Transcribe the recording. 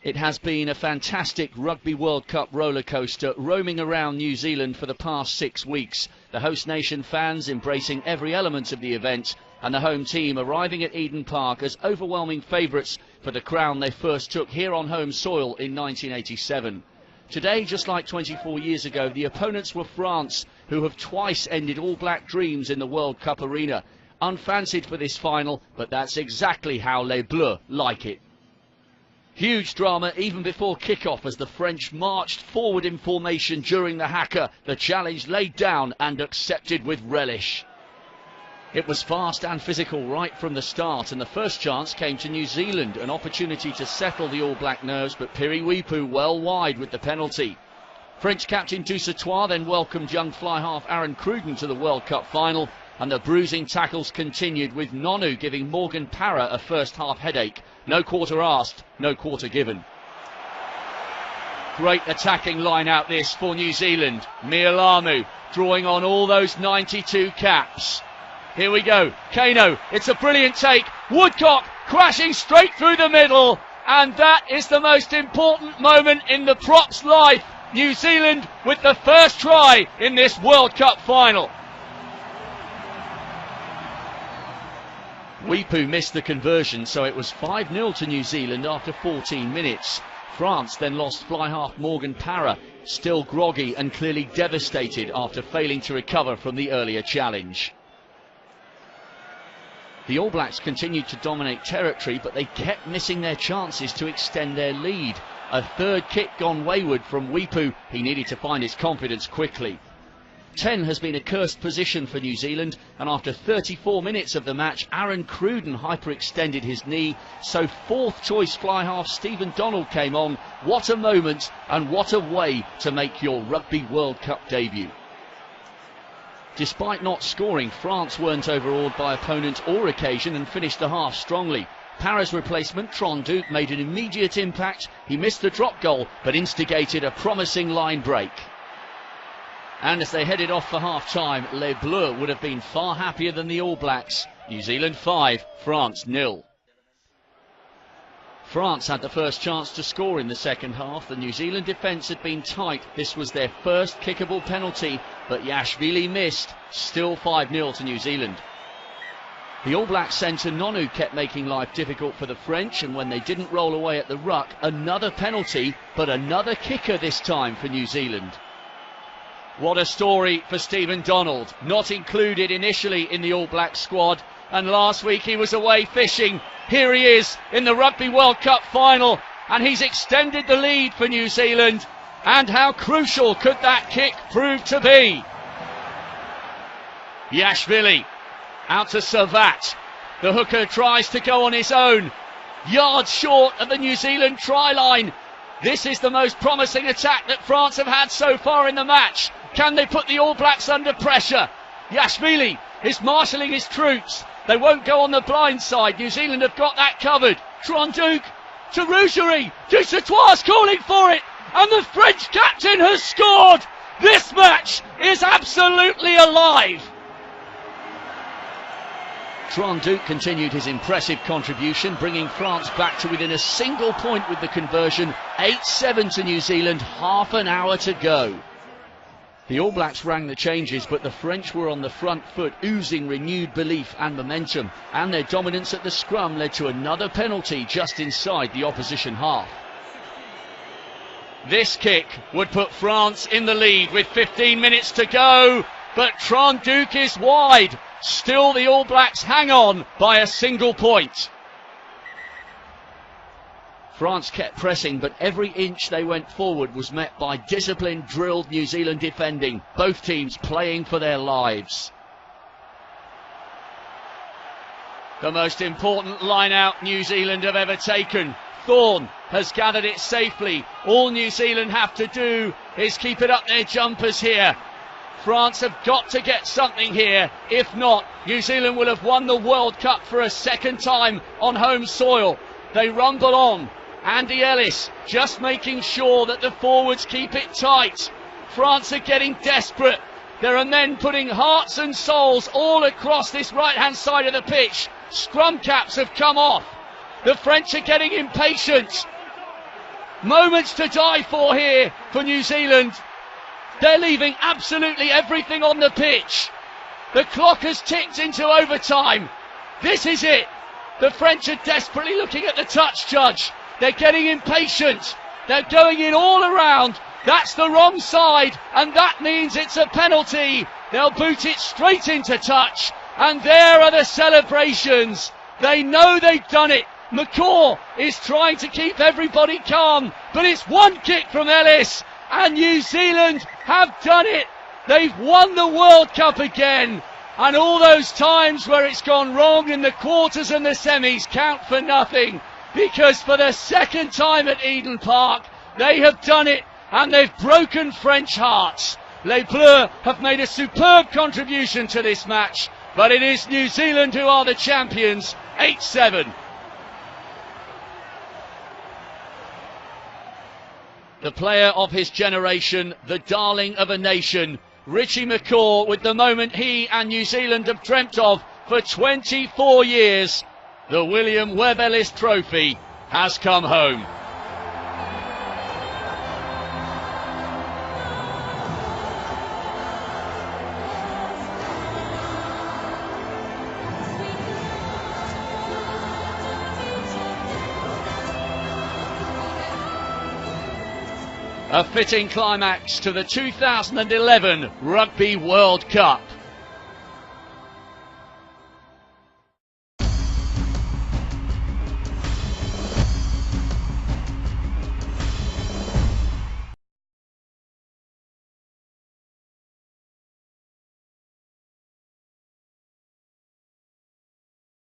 It has been a fantastic Rugby World Cup roller coaster roaming around New Zealand for the past 6 weeks. The host nation fans embracing every element of the event, and the home team arriving at Eden Park as overwhelming favourites for the crown they first took here on home soil in 1987. Today, just like 24 years ago, the opponents were France, who have twice ended All Black dreams in the World Cup arena. Unfancied for this final, but that's exactly how Les Bleus like it. Huge drama even before kick-off as the French marched forward in formation during the haka, the challenge laid down and accepted with relish. It was fast and physical right from the start, and the first chance came to New Zealand, an opportunity to settle the All Black nerves, but Piriwipu well wide with the penalty. French captain Dusatois then welcomed young fly-half Aaron Cruden to the World Cup final, and the bruising tackles continued, with Nonu giving Morgan Parra a first-half headache. No quarter asked, no quarter given. Great attacking line out this for New Zealand. Mialamu drawing on all those 92 caps. Here we go, Kano, it's a brilliant take. Woodcock crashing straight through the middle, and that is the most important moment in the props' life. New Zealand with the first try in this World Cup final. Wipu missed the conversion, so it was 5-0 to New Zealand after 14 minutes. France then lost fly-half Morgan Parra, still groggy and clearly devastated after failing to recover from the earlier challenge. The All Blacks continued to dominate territory, but they kept missing their chances to extend their lead. A third kick gone wayward from Wipu. He needed to find his confidence quickly. 10 has been a cursed position for New Zealand, and after 34 minutes of the match, Aaron Cruden hyperextended his knee, so fourth choice fly-half Stephen Donald came on. What a moment, and what a way to make your Rugby World Cup debut. Despite not scoring, France weren't overawed by opponent or occasion and finished the half strongly. Parra's replacement, Tron-Duc, made an immediate impact. He missed the drop goal, but instigated a promising line break. And as they headed off for half-time, Les Bleus would have been far happier than the All Blacks. New Zealand 5, France 0. France had the first chance to score in the second half. The New Zealand defence had been tight. This was their first kickable penalty, but Yashvili missed. Still 5-0 to New Zealand. The All Black centre Nonu kept making life difficult for the French, and when they didn't roll away at the ruck, another penalty, but another kicker this time for New Zealand. What a story for Stephen Donald, not included initially in the All Black squad, and last week he was away fishing. Here he is in the Rugby World Cup final, and he's extended the lead for New Zealand. And how crucial could that kick prove to be? Yashvili out to Servat. The hooker tries to go on his own, yards short of the New Zealand try line. This is the most promising attack that France have had so far in the match. Can they put the All Blacks under pressure? Yashvili is marshalling his troops. They won't go on the blind side. New Zealand have got that covered. Tron-Duc to Rougerie. Dusatois calling for it. And the French captain has scored. This match is absolutely alive. Tron-Duc continued his impressive contribution, bringing France back to within a single point with the conversion. 8-7 to New Zealand, half an hour to go. The All Blacks rang the changes, but the French were on the front foot, oozing renewed belief and momentum, and their dominance at the scrum led to another penalty just inside the opposition half. This kick would put France in the lead with 15 minutes to go, but Tron-Duc is wide. Still the All Blacks hang on by a single point. France kept pressing, but every inch they went forward was met by disciplined, drilled New Zealand defending. Both teams playing for their lives. The most important line-out New Zealand have ever taken. Thorne has gathered it safely. All New Zealand have to do is keep it up their jumpers here. France have got to get something here. If not, New Zealand will have won the World Cup for a second time on home soil. They rumble on. Andy Ellis just making sure that the forwards keep it tight. France are getting desperate. There are men putting hearts and souls all across this right-hand side of the pitch. Scrum caps have come off. The French are getting impatient. Moments to die for here for New Zealand. They're leaving absolutely everything on the pitch. The clock has ticked into overtime. This is it. The French are desperately looking at the touch judge. They're getting impatient. They're going in all around. That's the wrong side, and that means it's a penalty. They'll boot it straight into touch, and there are the celebrations. They know they've done it. McCaw is trying to keep everybody calm, but it's one kick from Ellis, and New Zealand have done it. They've won the World Cup again, and all those times where it's gone wrong in the quarters and the semis count for nothing, because for the second time at Eden Park, they have done it, and they've broken French hearts. Les Bleus have made a superb contribution to this match, but it is New Zealand who are the champions, 8-7. The player of his generation, the darling of a nation, Richie McCaw, with the moment he and New Zealand have dreamt of for 24 years. The William Webb Ellis Trophy has come home. A fitting climax to the 2011 Rugby World Cup.